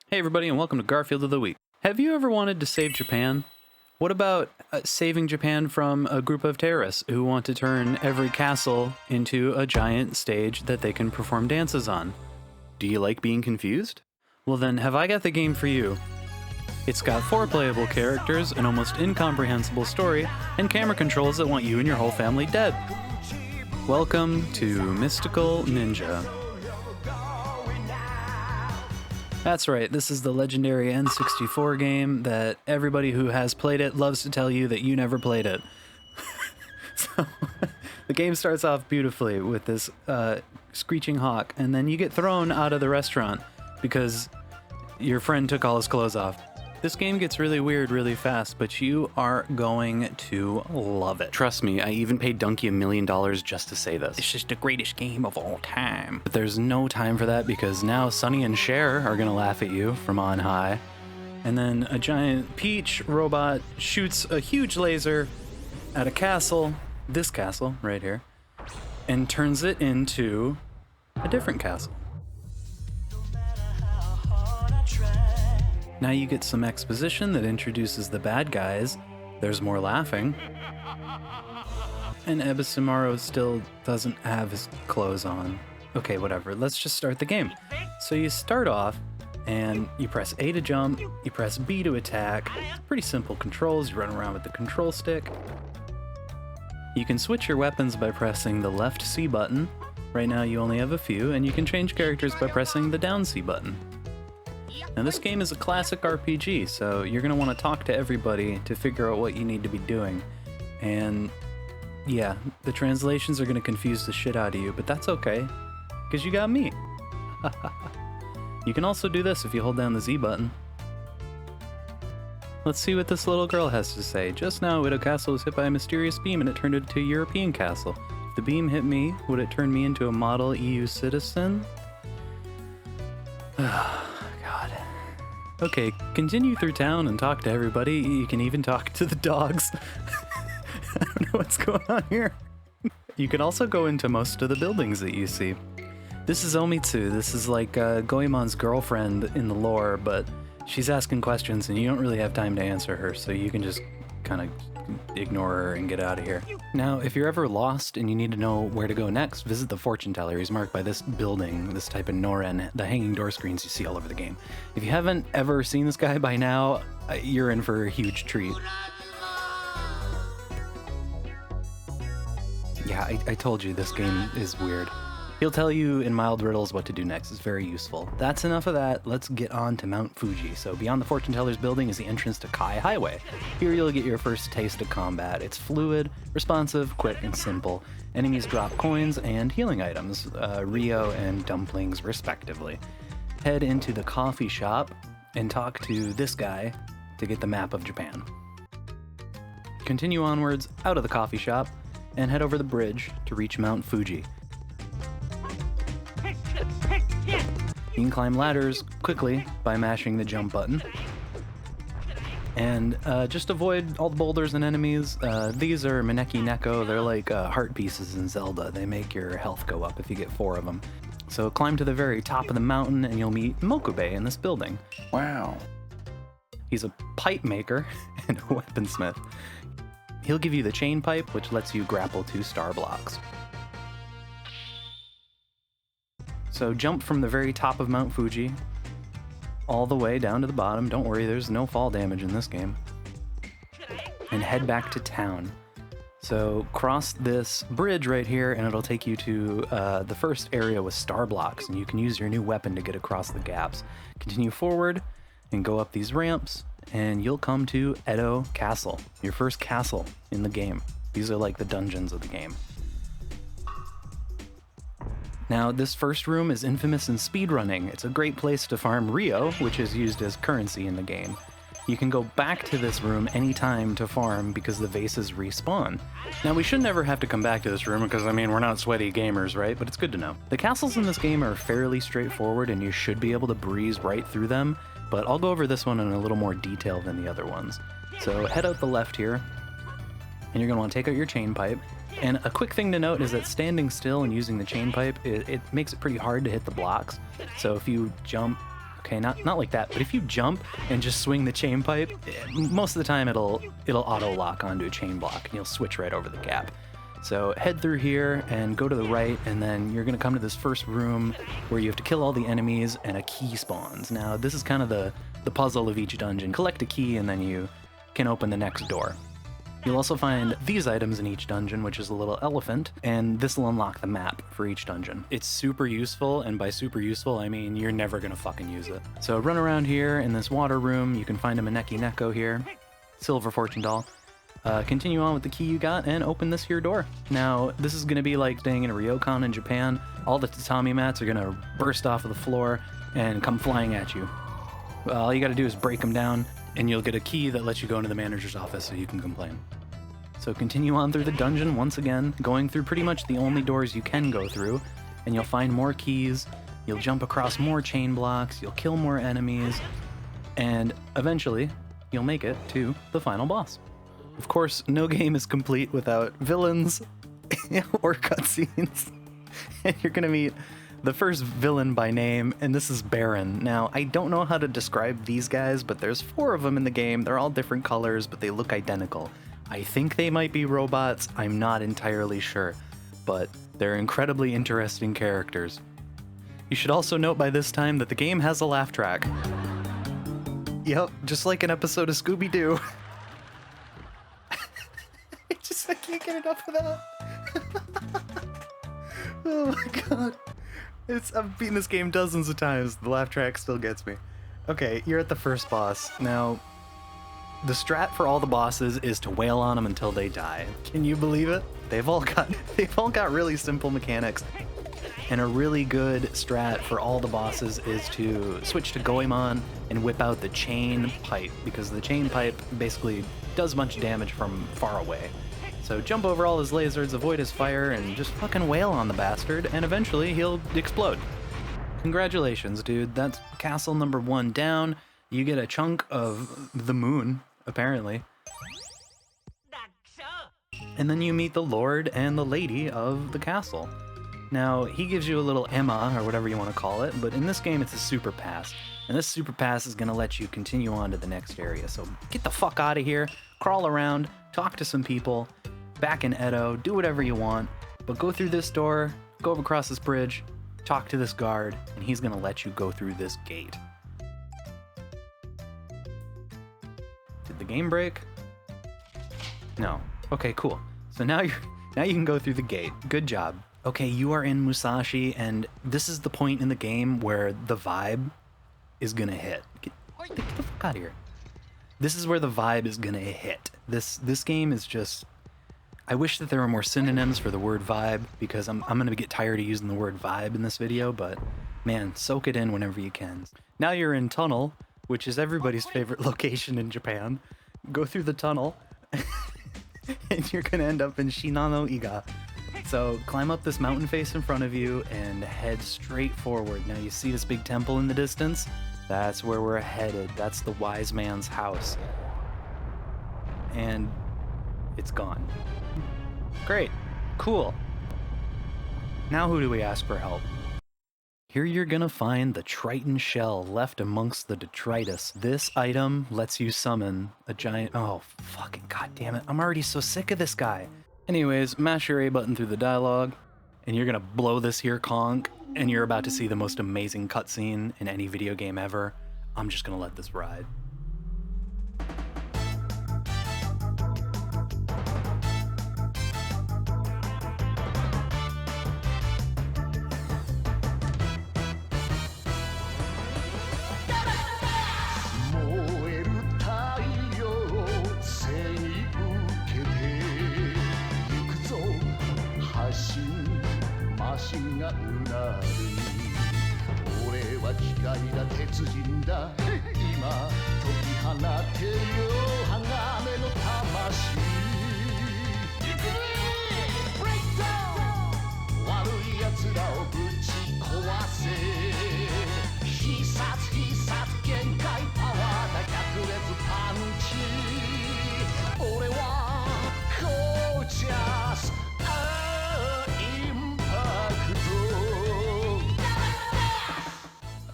Hey everybody and welcome to Garfield of the Week. Have you ever wanted to save Japan? What about saving Japan from a group of terrorists who want to turn every castle into a giant stage that they can perform dances on? Do you like being confused? Well then, have I got the game for you. It's got 4 playable characters, an almost incomprehensible story, and camera controls that want you and your whole family dead. Welcome to Mystical Ninja. That's right, this is the legendary N64 game that everybody who has played it loves to tell you that you never played it. So, the game starts off beautifully with this screeching hawk, and then you get thrown out of the restaurant because your friend took all his clothes off. This game gets really weird really fast, but you are going to love it. Trust me, I even paid Donkey $1 million just to say this. It's just the greatest game of all time. But there's no time for that because now Sonny and Cher are gonna laugh at you from on high. And then a giant peach robot shoots a huge laser at a castle, this castle right here, and turns it into a different castle. Now you get some exposition that introduces the bad guys. There's more laughing. And Ebisamaro still doesn't have his clothes on. Okay, whatever. Let's just start the game. So you start off, and you press A to jump, you press B to attack. It's pretty simple controls. You run around with the control stick. You can switch your weapons by pressing the left C button. Right now you only have a few, and you can change characters by pressing the down C button. Now this game is a classic RPG, so you're going to want to talk to everybody to figure out what you need to be doing. And yeah, the translations are going to confuse the shit out of you, but that's okay, because you got me. You can also do this if you hold down the Z button. Let's see what this little girl has to say. Just now, Widow Castle was hit by a mysterious beam and it turned it into a European castle. If the beam hit me, would it turn me into a model EU citizen? Okay, continue through town and talk to everybody. You can even talk to the dogs. I don't know what's going on here. You can also go into most of the buildings that you see. This is Omitsu. This is like Goemon's girlfriend in the lore, but she's asking questions and you don't really have time to answer her, so you can just kind of ignore her and get out of here. Now, if you're ever lost and you need to know where to go next, visit the fortune teller. He's marked by this building, this type of Noren, the hanging door screens you see all over the game. If you haven't ever seen this guy by now, you're in for a huge treat. Yeah, I told you this game is weird. He'll tell you in mild riddles what to do next. It's very useful. That's enough of that. Let's get on to Mount Fuji. So beyond the fortune teller's building is the entrance to Kai Highway. Here you'll get your first taste of combat. It's fluid, responsive, quick, and simple. Enemies drop coins and healing items, Rio and dumplings respectively. Head into the coffee shop and talk to this guy to get the map of Japan. Continue onwards out of the coffee shop and head over the bridge to reach Mount Fuji. You can climb ladders quickly by mashing the jump button. And just avoid all the boulders and enemies. These are Maneki Neko. They're like heart pieces in Zelda. They make your health go up if you get 4 of them. So climb to the very top of the mountain and you'll meet Mokube in this building. Wow. He's a pipe maker and a weaponsmith. He'll give you the chain pipe, which lets you grapple 2 star blocks. So jump from the very top of Mount Fuji all the way down to the bottom. Don't worry, there's no fall damage in this game. And head back to town. So cross this bridge right here and it'll take you to the first area with star blocks, and you can use your new weapon to get across the gaps. Continue forward and go up these ramps and you'll come to Edo Castle, your first castle in the game. These are like the dungeons of the game. Now, this first room is infamous in speedrunning. It's a great place to farm Rio, which is used as currency in the game. You can go back to this room anytime to farm because the vases respawn. Now, we should never have to come back to this room because, I mean, we're not sweaty gamers, right? But it's good to know. The castles in this game are fairly straightforward and you should be able to breeze right through them, but I'll go over this one in a little more detail than the other ones. So head out the left here, and you're going to want to take out your chain pipe. And a quick thing to note is that standing still and using the chain pipe, it makes it pretty hard to hit the blocks. So if you jump okay? Not like that, but if you jump and just swing the chain pipe, most of the time it'll auto-lock onto a chain block, and you'll switch right over the gap. So head through here and go to the right, and then you're gonna come to this first room where you have to kill all the enemies and a key spawns. Now, this is kind of the puzzle of each dungeon. Collect a key and then you can open the next door. You'll also find these items in each dungeon, which is a little elephant, and this will unlock the map for each dungeon. It's super useful, and by super useful, I mean you're never gonna fucking use it. So run around here in this water room. You can find a Maneki Neko here, silver fortune doll. Continue on with the key you got and open this here door. Now, this is gonna be like staying in a ryokan in Japan. All the tatami mats are gonna burst off of the floor and come flying at you. Well, all you gotta do is break them down, and you'll get a key that lets you go into the manager's office so you can complain. So continue on through the dungeon once again, going through pretty much the only doors you can go through, and you'll find more keys, you'll jump across more chain blocks, you'll kill more enemies, and eventually you'll make it to the final boss. Of course, no game is complete without villains or cutscenes. And you're gonna meet the first villain by name, and this is Baron. Now, I don't know how to describe these guys, but there's 4 of them in the game. They're all different colors, but they look identical. I think they might be robots, I'm not entirely sure, but they're incredibly interesting characters. You should also note by this time that the game has a laugh track. Yep, just like an episode of Scooby-Doo. I can't get enough of that. Oh my god. I've beaten this game dozens of times, the laugh track still gets me. Okay, you're at the first boss. Now, the strat for all the bosses is to wail on them until they die. Can you believe it? They've all got really simple mechanics. And a really good strat for all the bosses is to switch to Goemon and whip out the chain pipe, because the chain pipe basically does a bunch of damage from far away. So jump over all his lasers, avoid his fire, and just fucking wail on the bastard, and eventually he'll explode. Congratulations, dude. That's castle number 1 down. You get a chunk of the moon, apparently. And then you meet the lord and the lady of the castle. Now, he gives you a little Emma, or whatever you want to call it, but in this game it's a super pass. And this super pass is going to let you continue on to the next area. So get the fuck out of here, crawl around, talk to some people, back in Edo, do whatever you want, but go through this door, go across this bridge, talk to this guard, and he's going to let you go through this gate. Did the game break? No. Okay, cool. So now you can go through the gate. Good job. Okay, you are in Musashi, and this is the point in the game where the vibe is gonna hit. Get the fuck out of here. This is where the vibe is gonna hit. This game is just... I wish that there were more synonyms for the word vibe, because I'm gonna get tired of using the word vibe in this video, but man, soak it in whenever you can. Now you're in Tunnel, which is everybody's favorite location in Japan. Go through the tunnel, and you're gonna end up in Shinano Iga. So climb up this mountain face in front of you and head straight forward. Now you see this big temple in the distance? That's where we're headed. That's the wise man's house. And it's gone. Great. Cool. Now who do we ask for help? Here you're gonna find the Triton shell left amongst the detritus. This item lets you summon a giant... Oh, fucking goddamn it. I'm already so sick of this guy. Anyways, mash your A button through the dialogue, and you're gonna blow this here conch, and you're about to see the most amazing cutscene in any video game ever. I'm just gonna let this ride.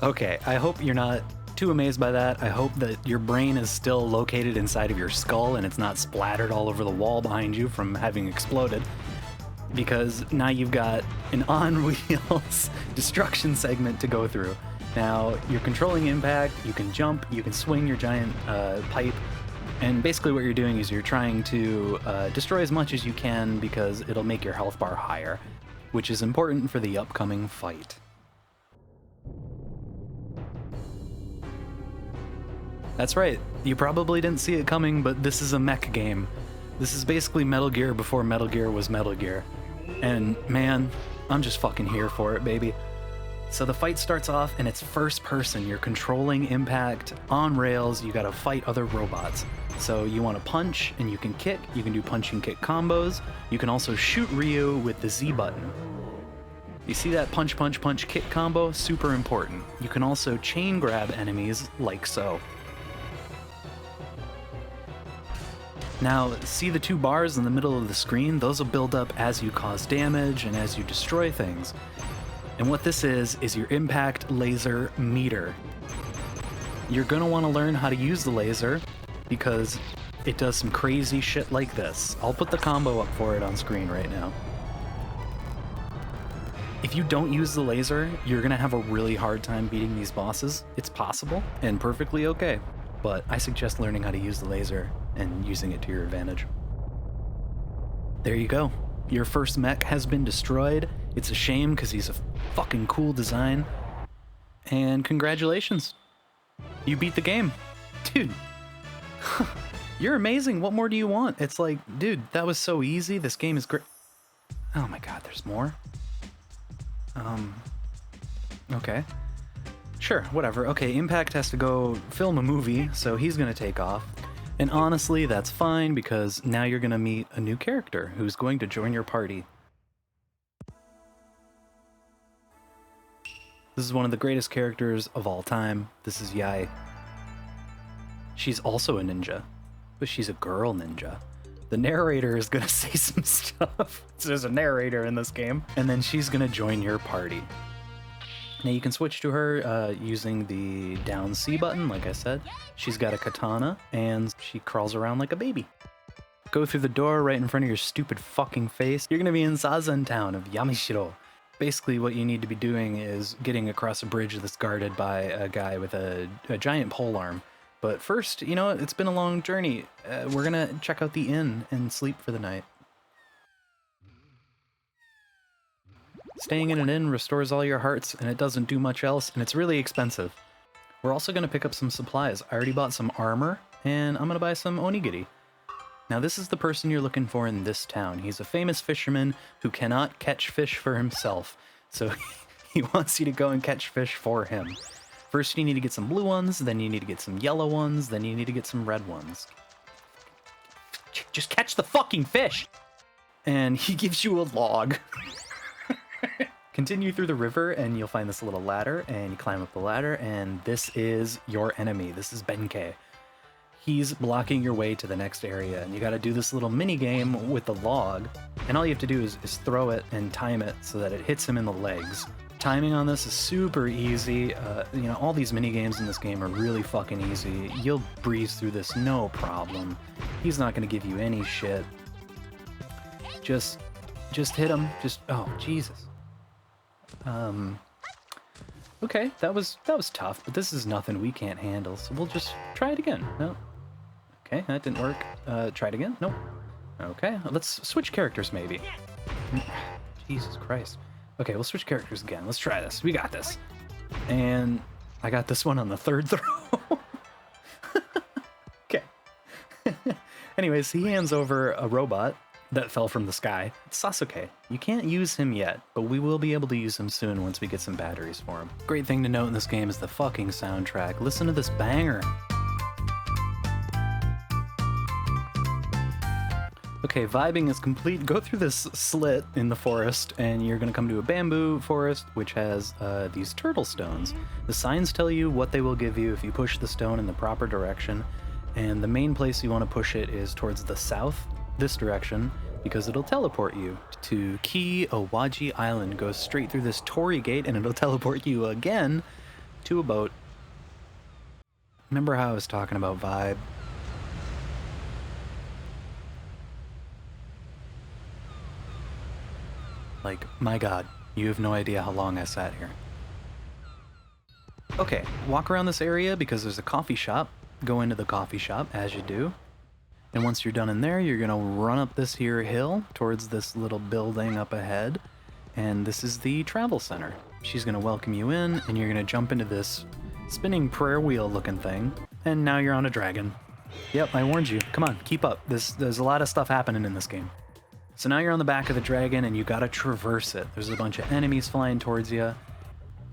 Okay, I hope you're not too amazed by that. I hope that your brain is still located inside of your skull and it's not splattered all over the wall behind you from having exploded. Because now you've got an on-wheels destruction segment to go through. Now, you're controlling impact, you can jump, you can swing your giant pipe, and basically what you're doing is you're trying to destroy as much as you can because it'll make your health bar higher, which is important for the upcoming fight. That's right, you probably didn't see it coming, but this is a mech game. This is basically Metal Gear before Metal Gear was Metal Gear. And man, I'm just fucking here for it, baby. So the fight starts off and it's first person. You're controlling impact on rails. You gotta fight other robots. So you wanna punch and you can kick. You can do punch and kick combos. You can also shoot Ryu with the Z button. You see that punch, punch, punch, kick combo? Super important. You can also chain grab enemies like so. Now, see the two bars in the middle of the screen? Those will build up as you cause damage and as you destroy things. And what this is your impact laser meter. You're gonna wanna learn how to use the laser because it does some crazy shit like this. I'll put the combo up for it on screen right now. If you don't use the laser, you're gonna have a really hard time beating these bosses. It's possible and perfectly okay, but I suggest learning how to use the laser and using it to your advantage. There you go. Your first mech has been destroyed. It's a shame because he's a fucking cool design. And congratulations. You beat the game. Dude. You're amazing. What more do you want? It's like, dude, that was so easy. This game is great. Oh my god, there's more? Okay. Sure, whatever. Okay, Impact has to go film a movie, so he's gonna take off. And honestly, that's fine because now you're gonna meet a new character who's going to join your party. This is one of the greatest characters of all time. This is Yai. She's also a ninja, but she's a girl ninja. The narrator is gonna say some stuff. There's a narrator in this game. And then she's gonna join your party. Now you can switch to her using the down C button, like I said. She's got a katana, and she crawls around like a baby. Go through the door right in front of your stupid fucking face. You're gonna be in Sazan town of Yamashiro. Basically what you need to be doing is getting across a bridge that's guarded by a guy with a giant polearm. But first, you know, it's been a long journey. We're gonna check out the inn and sleep for the night. Staying in an inn restores all your hearts, and it doesn't do much else, and it's really expensive. We're also going to pick up some supplies. I already bought some armor, and I'm going to buy some onigiri. Now this is the person you're looking for in this town. He's a famous fisherman who cannot catch fish for himself, so he wants you to go and catch fish for him. First you need to get some blue ones, then you need to get some yellow ones, then you need to get some red ones. Just catch the fucking fish! And he gives you a log. Continue through the river and you'll find this little ladder, and you climb up the ladder, and this is your enemy. This is Benkei. He's blocking your way to the next area, and you gotta do this little mini game with the log, and all you have to do is throw it and time it so that it hits him in the legs. Timing on this is super easy. You know, all these mini games in this game are really fucking easy. You'll breeze through this no problem. He's not gonna give you any shit. Just hit him. Oh, Jesus. Okay, that was tough, but this is nothing we can't handle, so we'll just try it again. No. Okay, that didn't work. Try it again? Nope. Okay, let's switch characters maybe. Jesus Christ. Okay, we'll switch characters again. Let's try this. We got this. And I got this one on the third throw. Okay. Anyways, he hands over a robot that fell from the sky. It's Sasuke. You can't use him yet, but we will be able to use him soon once we get some batteries for him. Great thing to note in this game is the fucking soundtrack. Listen to this banger. Okay, vibing is complete. Go through this slit in the forest, and you're gonna come to a bamboo forest, which has these turtle stones. The signs tell you what they will give you if you push the stone in the proper direction, and the main place you want to push it is towards the south, this direction, because it'll teleport you to Ki Owaji Island. Go straight through this torii gate, and it'll teleport you again to a boat. Remember how I was talking about vibe? Like, my god, you have no idea how long I sat here. Okay, walk around this area because there's a coffee shop. Go into the coffee shop, as you do. And once you're done in there, you're gonna run up this here hill towards this little building up ahead. And this is the travel center. She's gonna welcome you in, and you're gonna jump into this spinning prayer wheel looking thing. And now you're on a dragon. Yep, I warned you. Come on, keep up. There's a lot of stuff happening in this game. So now you're on the back of the dragon, and you gotta traverse it. There's a bunch of enemies flying towards you.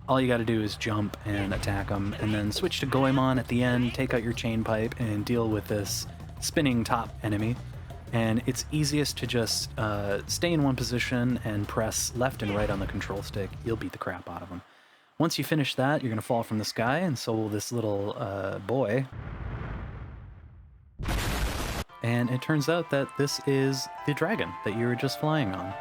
All you gotta do is jump and attack them, and then switch to Goemon at the end, take out your chain pipe, and deal with this spinning top enemy. And it's easiest to just stay in one position and press left and right on the control stick. You'll beat the crap out of them. Once you finish that, you're gonna fall from the sky, and so will this little boy. And it turns out that this is the dragon that you were just flying on.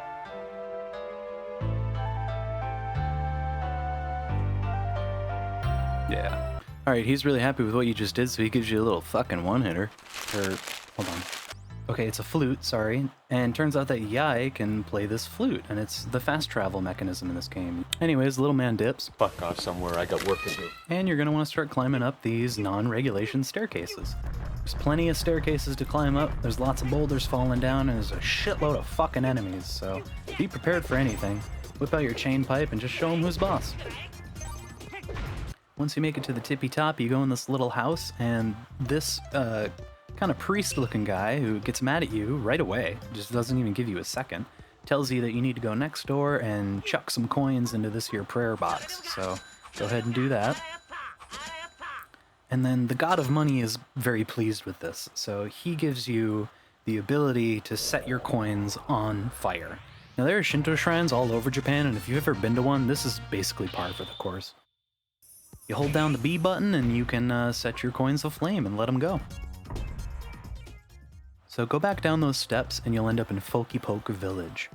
Yeah. Alright, he's really happy with what you just did, so he gives you a little fucking one-hitter. Or, hold on. Okay, it's a flute, sorry. And turns out that Yai can play this flute, and it's the fast travel mechanism in this game. Anyways, little man dips. Fuck off somewhere, I got work to do. And you're gonna want to start climbing up these non-regulation staircases. There's plenty of staircases to climb up, there's lots of boulders falling down, and there's a shitload of fucking enemies, so be prepared for anything. Whip out your chain pipe and just show him who's boss. Once you make it to the tippy top, you go in this little house, and this kind of priest-looking guy who gets mad at you right away, just doesn't even give you a second, tells you that you need to go next door and chuck some coins into this here prayer box, so go ahead and do that. And then the god of money is very pleased with this, so he gives you the ability to set your coins on fire. Now there are Shinto shrines all over Japan, and if you've ever been to one, this is basically par for the course. You hold down the B button and you can set your coins aflame and let them go. So go back down those steps and you'll end up in Folky Poke Village.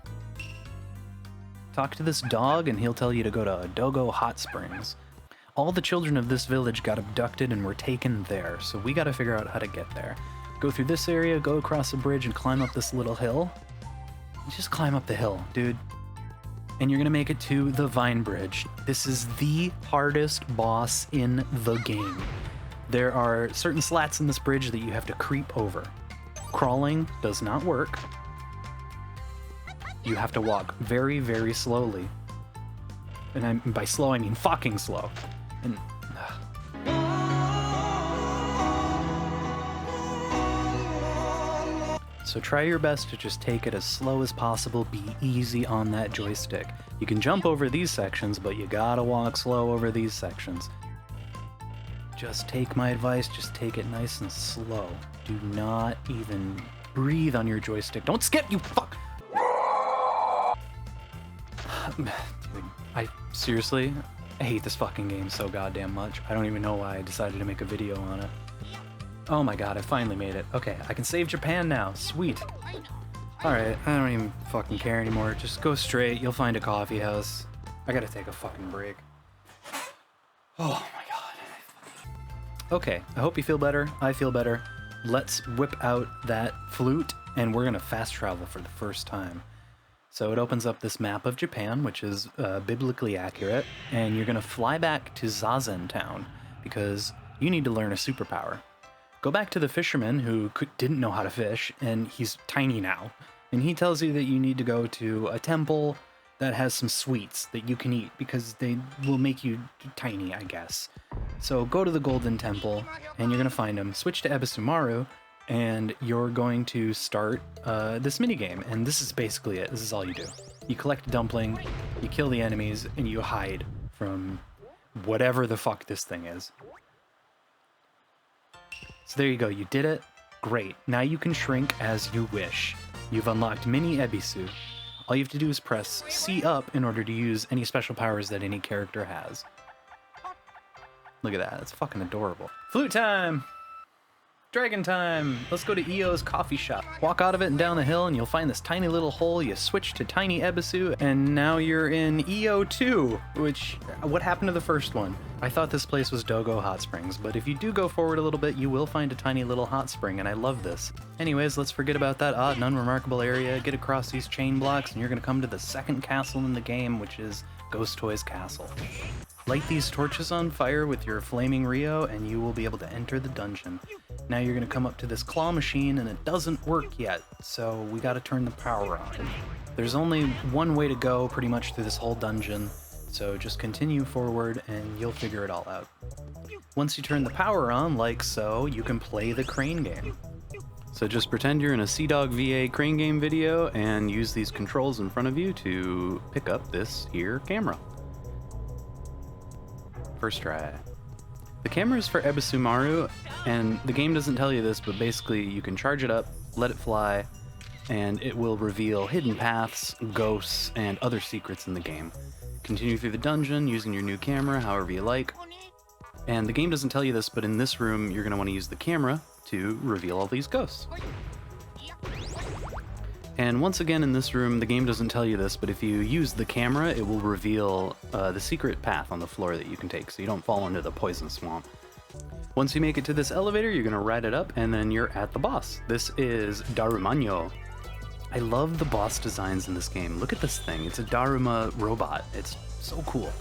Talk to this dog and he'll tell you to go to Dogo Hot Springs. All the children of this village got abducted and were taken there, so we gotta figure out how to get there. Go through this area, go across the bridge and climb up this little hill. Just climb up the hill, dude. And you're gonna make it to the Vine Bridge. This is the hardest boss in the game. There are certain slats in this bridge that you have to creep over. Crawling does not work. You have to walk very, very slowly. And by slow, I mean fucking slow. And so try your best to just take it as slow as possible, be easy on that joystick. You can jump over these sections, but you gotta walk slow over these sections. Just take my advice, just take it nice and slow. Do not even breathe on your joystick. Don't skip, you fuck! Dude, I seriously, I hate this fucking game so goddamn much. I don't even know why I decided to make a video on it. Oh my god, I finally made it. Okay, I can save Japan now. Sweet. Alright, I don't even fucking care anymore. Just go straight, you'll find a coffee house. I gotta take a fucking break. Oh my god. Okay, I hope you feel better. I feel better. Let's whip out that flute, and we're gonna fast travel for the first time. So it opens up this map of Japan, which is biblically accurate, and you're gonna fly back to Zazen Town, because you need to learn a superpower. Go back to the fisherman who didn't know how to fish, and he's tiny now. And he tells you that you need to go to a temple that has some sweets that you can eat, because they will make you tiny, I guess. So go to the Golden Temple, and you're going to find him. Switch to Ebisumaru, and you're going to start this minigame. And this is basically it. This is all you do. You collect a dumpling, you kill the enemies, and you hide from whatever the fuck this thing is. So there you go, you did it. Great. Now you can shrink as you wish. You've unlocked Mini Ebisu. All you have to do is press C up in order to use any special powers that any character has. Look at that, it's fucking adorable. Flute time! Dragon time! Let's go to EO's coffee shop. Walk out of it and down the hill and you'll find this tiny little hole. You switch to Tiny Ebisu and now you're in EO2, which, what happened to the first one? I thought this place was Dogo Hot Springs, but if you do go forward a little bit, you will find a tiny little hot spring, and I love this. Anyways, let's forget about that odd and unremarkable area, get across these chain blocks, and you're gonna come to the second castle in the game, which is Ghost Toy's Castle. Light these torches on fire with your flaming Rio, and you will be able to enter the dungeon. Now you're gonna come up to this claw machine, and it doesn't work yet, so we gotta turn the power on. There's only one way to go pretty much through this whole dungeon, so just continue forward and you'll figure it all out. Once you turn the power on, like so, you can play the crane game. So just pretend you're in a Sea Dog VA crane game video and use these controls in front of you to pick up this here camera. First try. The camera is for Ebisumaru, and the game doesn't tell you this, but basically you can charge it up, let it fly, and it will reveal hidden paths, ghosts, and other secrets in the game. Continue through the dungeon using your new camera however you like. And the game doesn't tell you this, but in this room you're going to want to use the camera to reveal all these ghosts. And once again in this room, the game doesn't tell you this, but if you use the camera, it will reveal the secret path on the floor that you can take, so you don't fall into the poison swamp. Once you make it to this elevator, you're going to ride it up, and then you're at the boss. This is Darumanyo. I love the boss designs in this game. Look at this thing. It's a Daruma robot. It's so cool.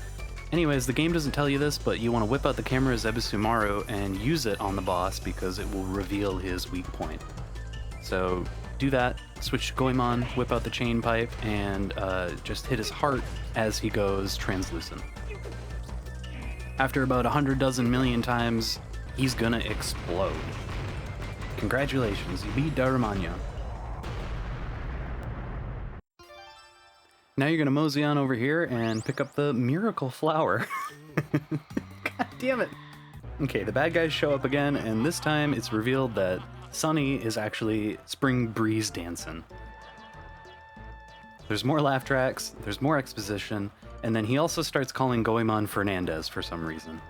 Anyways, the game doesn't tell you this, but you want to whip out the camera as Ebisumaru and use it on the boss because it will reveal his weak point. So do that, switch to Goemon, whip out the chain pipe, and just hit his heart as he goes translucent. After about 100 dozen million times, he's gonna explode. Congratulations, you beat Darumanyo. Now you're gonna mosey on over here and pick up the miracle flower. God damn it. Okay, the bad guys show up again, and this time it's revealed that Sunny is actually Spring Breeze dancing. There's more laugh tracks, there's more exposition, and then he also starts calling Goemon Fernandez for some reason.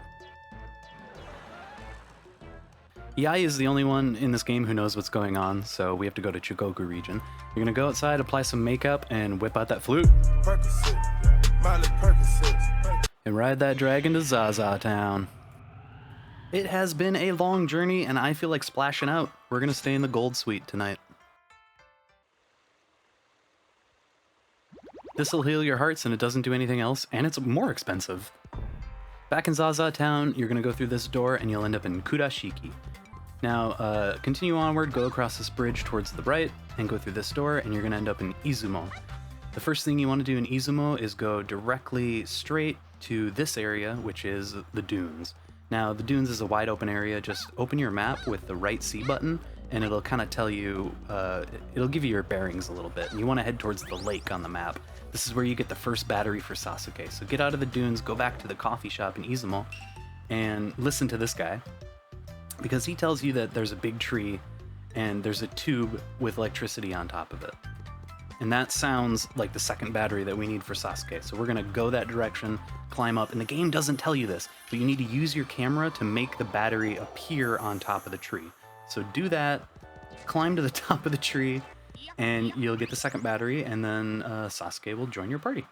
Yai is the only one in this game who knows what's going on, so we have to go to Chugoku region. You're gonna go outside, apply some makeup, and whip out that flute. And ride that dragon to Zaza Town. It has been a long journey, and I feel like splashing out. We're gonna stay in the Gold Suite tonight. This'll heal your hearts, and it doesn't do anything else, and it's more expensive. Back in Zaza Town, you're gonna go through this door, and you'll end up in Kurashiki. Now, continue onward, go across this bridge towards the right, and go through this door, and you're going to end up in Izumo. The first thing you want to do in Izumo is go directly straight to this area, which is the dunes. Now, the dunes is a wide open area. Just open your map with the right C button, and it'll kind of tell you, it'll give you your bearings a little bit. And you want to head towards the lake on the map. This is where you get the first battery for Sasuke. So get out of the dunes, go back to the coffee shop in Izumo, and listen to this guy. Because he tells you that there's a big tree and there's a tube with electricity on top of it. And that sounds like the second battery that we need for Sasuke. So we're gonna go that direction, climb up, and the game doesn't tell you this, but you need to use your camera to make the battery appear on top of the tree. So do that, climb to the top of the tree, and you'll get the second battery, and then Sasuke will join your party.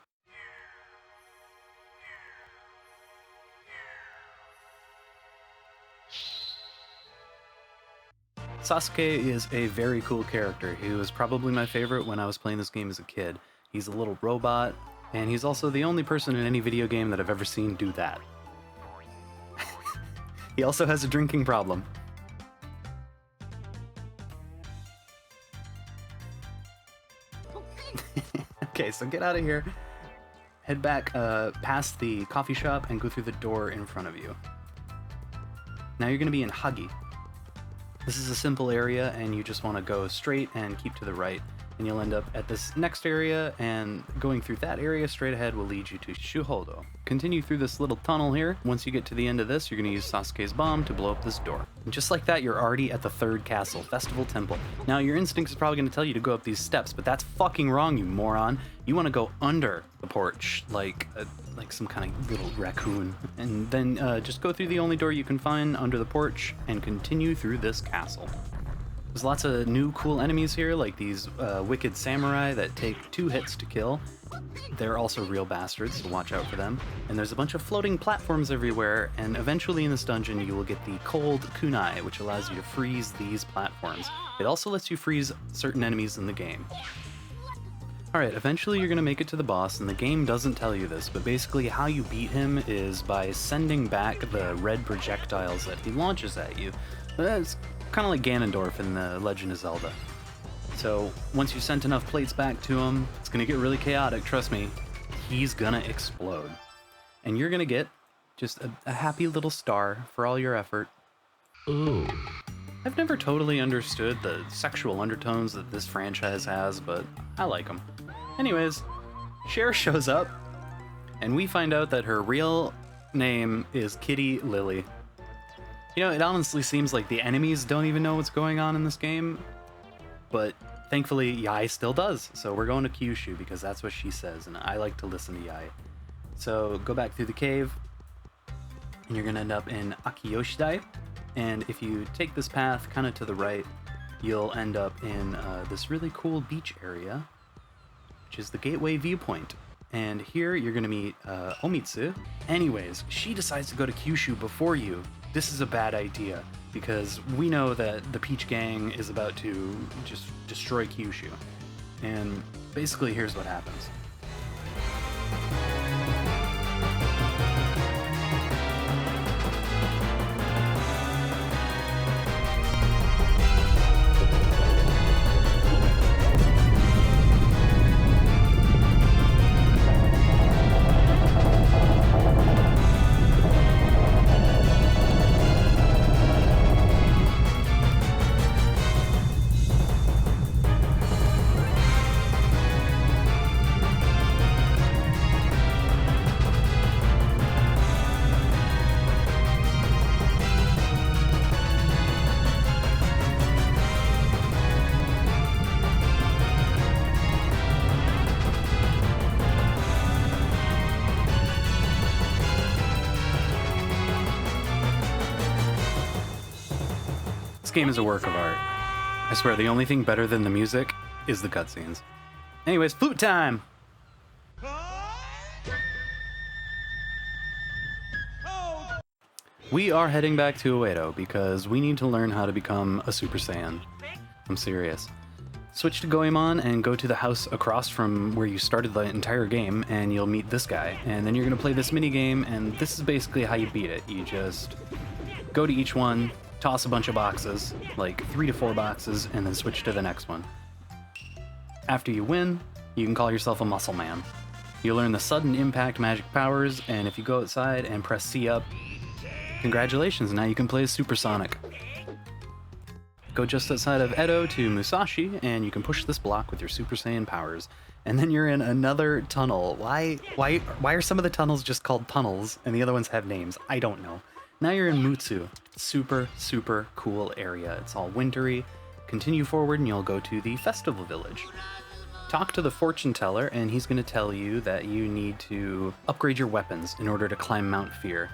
Sasuke is a very cool character. He was probably my favorite when I was playing this game as a kid. He's a little robot, and he's also the only person in any video game that I've ever seen do that. He also has a drinking problem. Okay, so get out of here. Head back past the coffee shop and go through the door in front of you. Now you're going to be in Hagi. This is a simple area, and you just want to go straight and keep to the right. and you'll end up at this next area, and going through that area straight ahead will lead you to Shuhodo. Continue through this little tunnel here. Once you get to the end of this, you're going to use Sasuke's bomb to blow up this door. And just like that, you're already at the third castle, Festival Temple. Now, your instinct is probably going to tell you to go up these steps, but that's fucking wrong, you moron. You want to go under the porch, like some kind of little raccoon, and then just go through the only door you can find under the porch and continue through this castle. There's lots of new cool enemies here, like these wicked samurai that take 2 hits to kill. They're also real bastards, so watch out for them. And there's a bunch of floating platforms everywhere, and eventually in this dungeon you will get the cold kunai, which allows you to freeze these platforms. It also lets you freeze certain enemies in the game. Alright, eventually you're going to make it to the boss, and the game doesn't tell you this, but basically how you beat him is by sending back the red projectiles that he launches at you. It's kind of like Ganondorf in The Legend of Zelda. So once you've sent enough plates back to him, it's going to get really chaotic, trust me. He's going to explode. And you're going to get just a happy little star for all your effort. Ooh. I've never totally understood the sexual undertones that this franchise has, but I like them. Anyways, Cher shows up, and we find out that her real name is Kitty Lily. You know, it honestly seems like the enemies don't even know what's going on in this game, but thankfully Yai still does, so we're going to Kyushu because that's what she says, and I like to listen to Yai. So go back through the cave, and you're going to end up in Akiyoshidai, and if you take this path kind of to the right, you'll end up in this really cool beach area, which is the Gateway Viewpoint. And here you're going to meet Omitsu. Anyways, she decides to go to Kyushu before you. This is a bad idea, because we know that the Peach Gang is about to just destroy Kyushu. And basically, here's what happens. This game is a work of art. I swear, the only thing better than the music is the cutscenes. Anyways, flute time! We are heading back to Uedo because we need to learn how to become a Super Saiyan. I'm serious. Switch to Goemon and go to the house across from where you started the entire game, and you'll meet this guy. And then you're going to play this mini game, and this is basically how you beat it. You just go to each one, toss a bunch of boxes, like 3 to 4 boxes, and then switch to the next one. After you win, you can call yourself a muscle man. You'll learn the sudden impact magic powers, and if you go outside and press C up, congratulations, now you can play as Supersonic. Go just outside of Edo to Musashi, and you can push this block with your Super Saiyan powers. And then you're in another tunnel. Why are some of the tunnels just called tunnels, and the other ones have names? I don't know. Now you're in Mutsu. Super, super cool area. It's all wintry. Continue forward, and you'll go to the Festival Village. Talk to the fortune teller, and he's going to tell you that you need to upgrade your weapons in order to climb Mount Fear.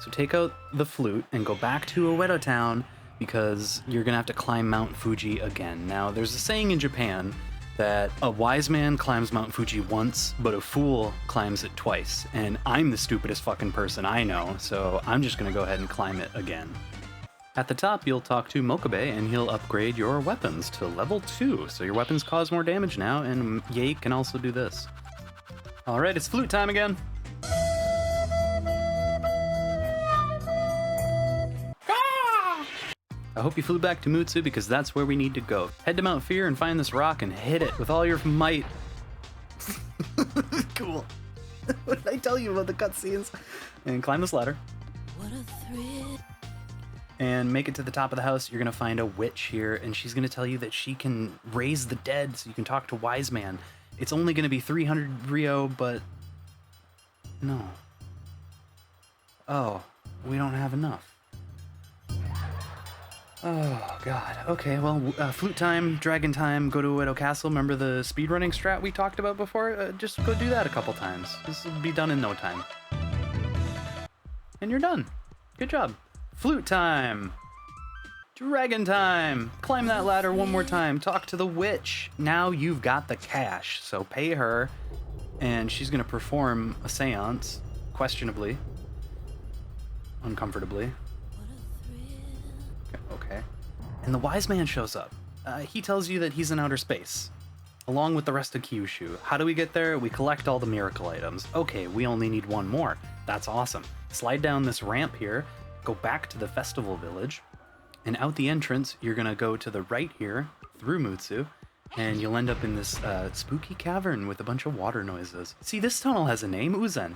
So take out the flute and go back to Uedo Town, because you're going to have to climb Mount Fuji again. Now, there's a saying in Japan that a wise man climbs Mount Fuji once, but a fool climbs it twice. And I'm the stupidest fucking person I know, so I'm just going to go ahead and climb it again. At the top, you'll talk to Mokabe, and he'll upgrade your weapons to level 2, so your weapons cause more damage now, and Yae can also do this. Alright, it's flute time again! I hope you flew back to Mutsu because that's where we need to go. Head to Mount Fear and find this rock and hit it with all your might. Cool. What did I tell you about the cutscenes? And climb this ladder. What a thrill. and make it to the top of the house, you're going to find a witch here, and she's going to tell you that she can raise the dead, so you can talk to Wise Man. It's only going to be 300 Rio, but no. Oh, we don't have enough. Oh, God. Okay, well, flute time, dragon time, go to Widow Castle. Remember the speedrunning strat we talked about before? Just go do that a couple times. This will be done in no time. And you're done. Good job. Flute time. Dragon time. Climb that ladder one more time. Talk to the witch. Now you've got the cash, so pay her, and she's going to perform a seance, questionably, uncomfortably. Okay. And the Wise Man shows up. He tells you that he's in outer space, along with the rest of Kyushu. How do we get there? We collect all the miracle items. Okay, we only need one more. That's awesome. Slide down this ramp here, go back to the festival village, and out the entrance, you're gonna go to the right here, through Mutsu, and you'll end up in this spooky cavern with a bunch of water noises. See, this tunnel has a name, Uzen.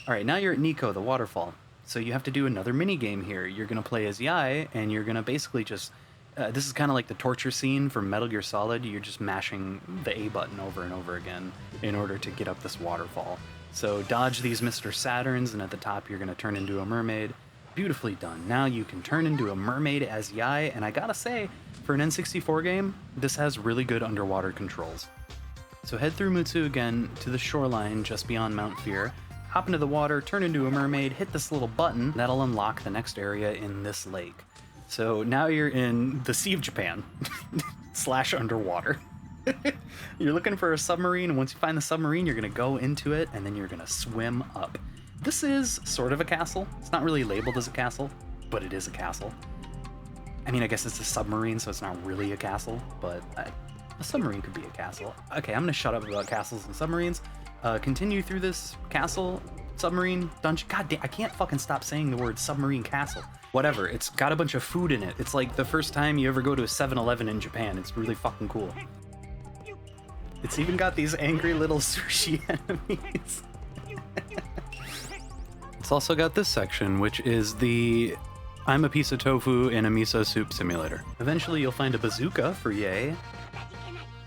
Alright, now you're at Nico, the waterfall. So you have to do another mini game here. You're gonna play as Yae, and you're gonna basically just this is kind of like the torture scene from Metal Gear Solid. You're just mashing the A button over and over again in order to get up this waterfall. So dodge these Mr. Saturns, and at the top you're gonna turn into a mermaid. Beautifully done. Now you can turn into a mermaid as Yae, and I gotta say, for an N64 game, this has really good underwater controls. So head through Mutsu again to the shoreline just beyond Mount Fear. Hop into the water, turn into a mermaid, hit this little button, that'll unlock the next area in this lake. So now you're in the Sea of Japan, / underwater. You're looking for a submarine, and once you find the submarine, you're gonna go into it, and then you're gonna swim up. This is sort of a castle. It's not really labeled as a castle, but it is a castle. I mean, I guess it's a submarine, so it's not really a castle, but a submarine could be a castle. Okay, I'm gonna shut up about castles and submarines. Continue through this castle, submarine, dungeon. God damn, I can't fucking stop saying the word submarine castle. Whatever, it's got a bunch of food in it. It's like the first time you ever go to a 7-Eleven in Japan. It's really fucking cool. It's even got these angry little sushi enemies. It's also got this section, which is the I'm a piece of tofu in a miso soup simulator. Eventually you'll find a bazooka for Yae.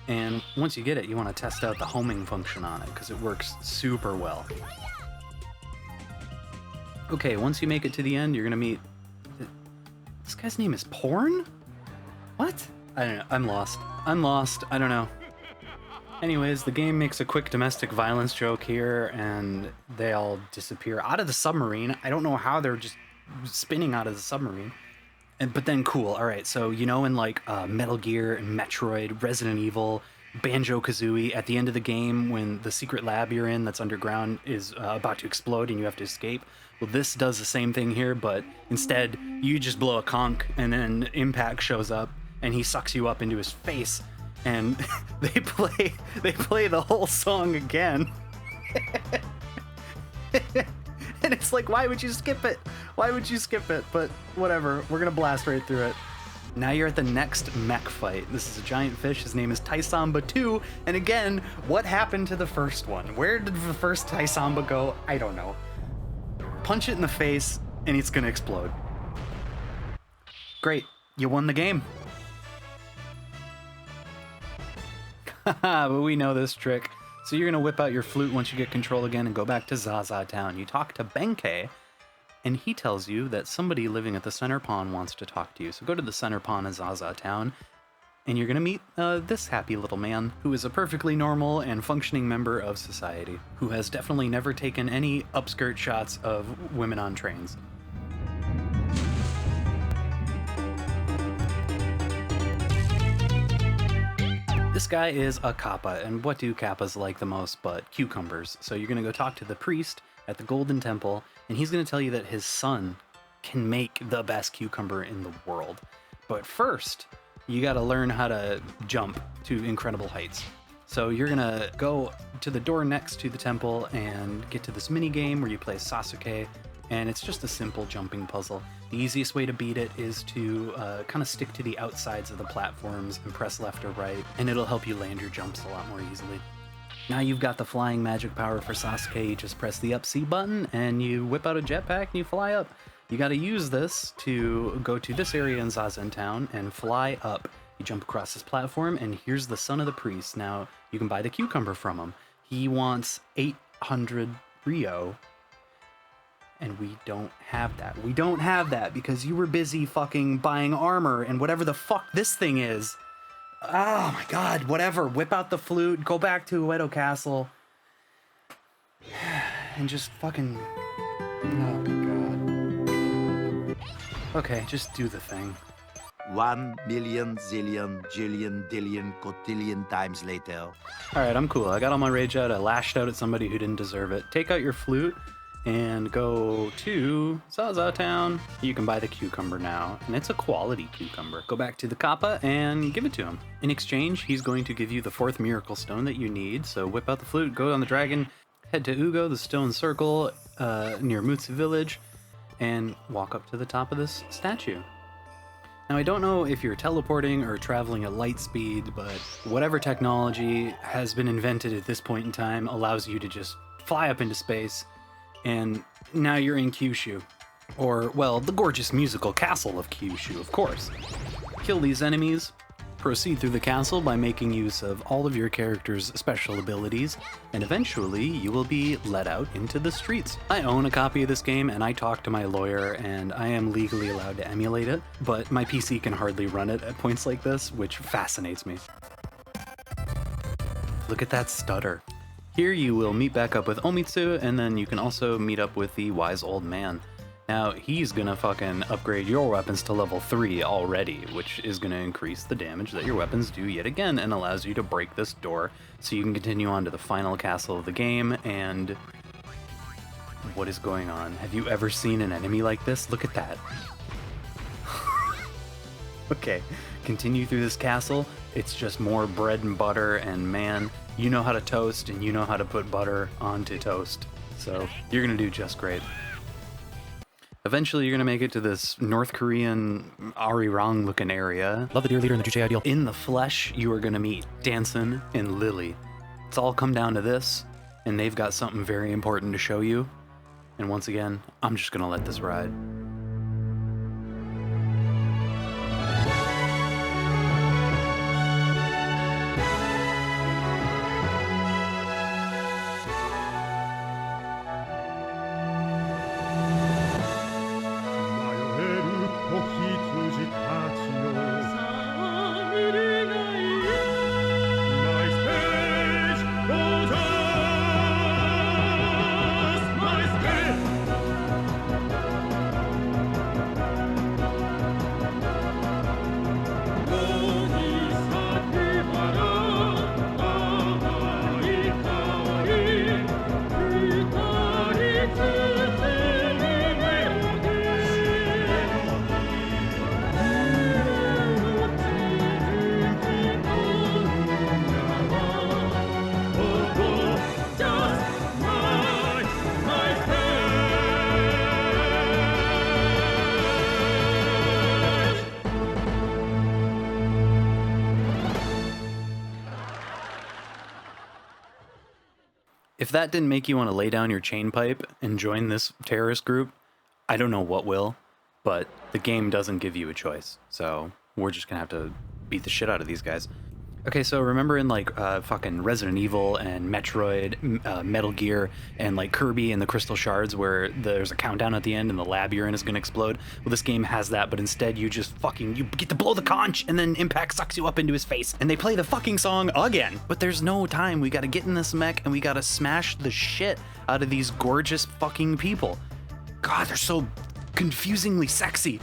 And once you get it, you want to test out the homing function on it, because it works super well. Okay, once you make it to the end, you're gonna meet... This guy's name is Porn? What? I don't know. I'm lost. I don't know. Anyways, the game makes a quick domestic violence joke here, and they all disappear out of the submarine. I don't know how they're just spinning out of the submarine. But then cool, alright, so you know in like Metal Gear and Metroid, Resident Evil, Banjo-Kazooie, at the end of the game when the secret lab you're in that's underground is about to explode and you have to escape, well this does the same thing here, but instead you just blow a conch and then Impact shows up and he sucks you up into his face, and they play the whole song again. And it's like, why would you skip it? Why would you skip it? But whatever, we're gonna blast right through it. Now you're at the next mech fight. This is a giant fish. His name is Taisamba 2. And again, what happened to the first one? Where did the first Taisamba go? I don't know. Punch it in the face, and it's gonna explode. Great, you won the game. Haha, but we know this trick. So you're gonna whip out your flute once you get control again and go back to Zaza Town. You talk to Benkei, and he tells you that somebody living at the center pawn wants to talk to you. So go to the center pawn of Zaza Town, and you're gonna meet this happy little man who is a perfectly normal and functioning member of society, who has definitely never taken any upskirt shots of women on trains. This guy is a kappa, and what do kappas like the most but cucumbers? So you're gonna go talk to the priest at the Golden Temple, and he's gonna tell you that his son can make the best cucumber in the world. But first, you gotta learn how to jump to incredible heights. So you're gonna go to the door next to the temple and get to this mini game where you play Sasuke, and it's just a simple jumping puzzle. The easiest way to beat it is to kind of stick to the outsides of the platforms and press left or right, and it'll help you land your jumps a lot more easily. Now you've got the flying magic power for Sasuke. You just press the up C button and you whip out a jetpack and you fly up. You got to use this to go to this area in Zazen Town and fly up. You jump across this platform, and here's the son of the priest. Now, you can buy the cucumber from him. He wants 800 Rio, and we don't have that. We don't have that because you were busy fucking buying armor and whatever the fuck this thing is. Oh my god, whatever. Whip out the flute, go back to Uedo Castle, and just fucking... Oh my god. Okay, just do the thing. 1 million, zillion, jillion, dillion, cotillion times later. Alright, I'm cool. I got all my rage out. I lashed out at somebody who didn't deserve it. Take out your flute and go to Zaza Town. You can buy the cucumber now, and it's a quality cucumber. Go back to the Kappa and give it to him. In exchange, he's going to give you the 4th miracle stone that you need, so whip out the flute, go on the dragon, head to Ugo, the stone circle near Mutsu village, and walk up to the top of this statue. Now, I don't know if you're teleporting or traveling at light speed, but whatever technology has been invented at this point in time allows you to just fly up into space, and now you're in Kyushu. Or, well, the gorgeous musical castle of Kyushu, of course. Kill these enemies, proceed through the castle by making use of all of your character's special abilities, and eventually you will be let out into the streets. I own a copy of this game, and I talked to my lawyer, and I am legally allowed to emulate it, but my PC can hardly run it at points like this, which fascinates me. Look at that stutter. Here you will meet back up with Omitsu, and then you can also meet up with the wise old man. Now, he's gonna fucking upgrade your weapons to level 3 already, which is gonna increase the damage that your weapons do yet again and allows you to break this door so you can continue on to the final castle of the game. And what is going on? Have you ever seen an enemy like this? Look at that. Okay, continue through this castle. It's just more bread and butter, and man, you know how to toast and you know how to put butter onto toast. So you're gonna do just great. Eventually, you're gonna make it to this North Korean Arirang looking area. Love the dear leader in the Juche ideal. In the flesh, you are gonna meet Danson and Lily. It's all come down to this, and they've got something very important to show you. And once again, I'm just gonna let this ride. If that didn't make you want to lay down your chain pipe and join this terrorist group, I don't know what will, but the game doesn't give you a choice. So we're just gonna have to beat the shit out of these guys. Okay, so remember in like fucking Resident Evil and Metroid, Metal Gear, and like Kirby and the Crystal Shards where there's a countdown at the end and the lab you're in is gonna explode? Well, this game has that, but instead you just you get to blow the conch and then Impact sucks you up into his face and they play the fucking song again. But there's no time. We gotta get in this mech and we gotta smash the shit out of these gorgeous fucking people. God, they're so confusingly sexy.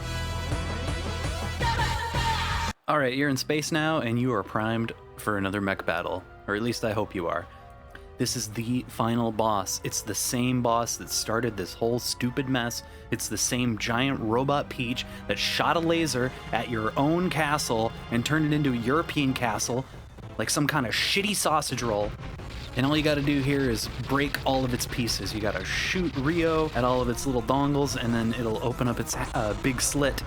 Alright, you're in space now, and you are primed for another mech battle. Or at least I hope you are. This is the final boss. It's the same boss that started this whole stupid mess. It's the same giant robot Peach that shot a laser at your own castle and turned it into a European castle, like some kind of shitty sausage roll. And all you gotta do here is break all of its pieces. You gotta shoot Rio at all of its little dongles, and then it'll open up its big slit.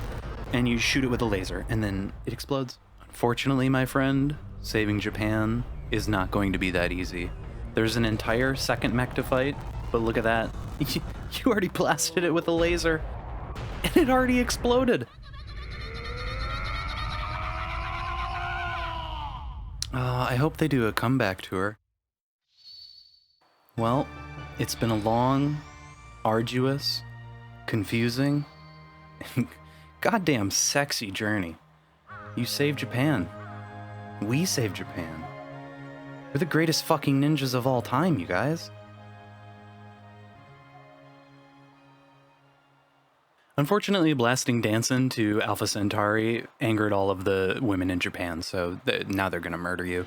And you shoot it with a laser, and then it explodes. Unfortunately, my friend, saving Japan is not going to be that easy. There's an entire second mech to fight, but look at that. You already blasted it with a laser. And it already exploded. I hope they do a comeback tour. Well, it's been a long, arduous, confusing, and goddamn sexy journey. You saved Japan. We saved Japan. We're the greatest fucking ninjas of all time, you guys. Unfortunately, blasting Danson to Alpha Centauri angered all of the women in Japan, so now they're gonna murder you.